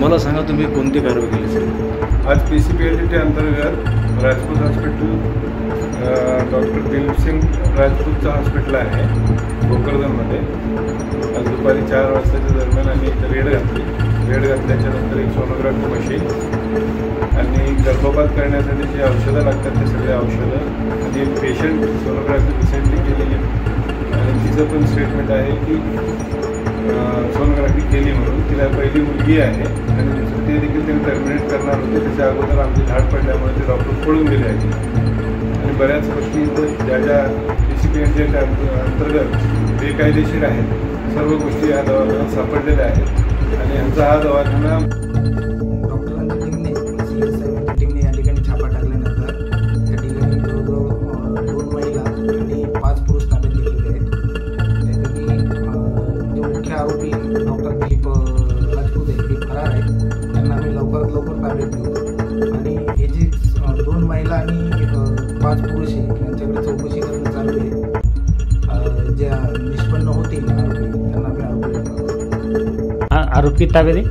मला सांगा तुम्ही कोणती कारवाई केली सर? आज PCPLDT अंतर्गत Rajput hospital doctor Dilipsingh राजपूतचं hospital आहे भोकरदनमध्ये. आज दुपारी 4 वाजताच्या दरम्यान आम्ही इथं रेड घातल्याच्यानंतर एक सोनोग्राफी मशीन आणि गर्भपात करण्यासाठी जी औषधं लागतात ते सगळे औषधं आणि एक पेशंट सोनोग्राफी रिसेंटली केलेली आणि तिचं पण स्टेटमेंट आहे की सोनोग्राफी केली म्हणून. तिला पहिली मुलगी आहे आणि दुसरं ते देखील त्यांनी टर्मिनेट करणार होते. त्याच्या अगोदर आमची धाड पडल्यामुळे ते डॉक्टर पळून गेले आहेत आणि बऱ्याच गोष्टी ज्या PCPLDT अंतर्गत बेकायदेशीर आहेत सर्व गोष्टी या दवाखान्यात सापडलेल्या आहेत आणि यांचा हा दवाखाना डॉक्टरांच्या टीमने या ठिकाणी छापा टाकल्यानंतर त्या ठिकाणी जवळजवळ 2 महिला आणि 5 पुरुष ताब्यात घेतलेले आहेत. त्यापैकी जे मुख्य आरोपी डॉक्टर दिलीप राजपूत आहेत हे फरार आहेत. त्यांना आम्ही लवकरात लवकर ताब्यात घेऊ आणि हे जे 2 महिला आणि 5 पुरुष आहे यांच्याकडे चौकशी करणं चालू आहे. ज्या निष्पन्न होतील आरोपी त्यांना आम्ही आरोपी बनवू. आरोपी ताब्यात आहे?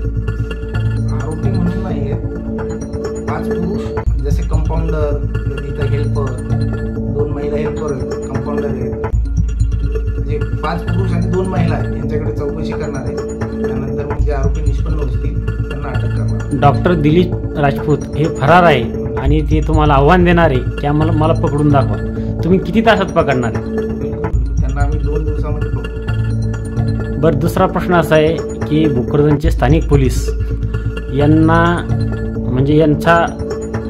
आरोपी म्हणून नाही आहेत. 5 पुरुष जसे कंपाऊंडर, तिथं हेल्पर, 2 महिला हेल्पर आहेत, कंपाऊंडर आहेत. जे 5 पुरुष आणि 2 महिला आहेत यांच्याकडे चौकशी करणार आहे. त्यानंतर मग जे आरोपी निष्पन्न होतील त्यांना अटक करणार. डॉक्टर दिलीप राजपूत हे फरार आहे आणि ते तुम्हाला आव्हान देणार आहे की मला पकडून दाखवा. तुम्ही किती तासात पकडणार आहे? बिलकुल त्यांना आम्ही 2 दिवसामध्ये पकडू. बरं, दुसरा प्रश्न असा आहे की भोकरदनचे स्थानिक पोलीस यांना म्हणजे यांचा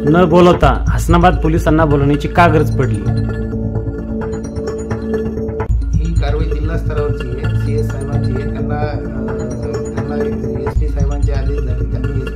न बोलवता हसनाबाद पोलिसांना बोलवण्याची का गरज पडली? ही कारवाई जिल्हा स्तरावरची आहे, CS साहेबांची आहे. त्यांना SP साहेबांचे आदेश झाले. त्यांनी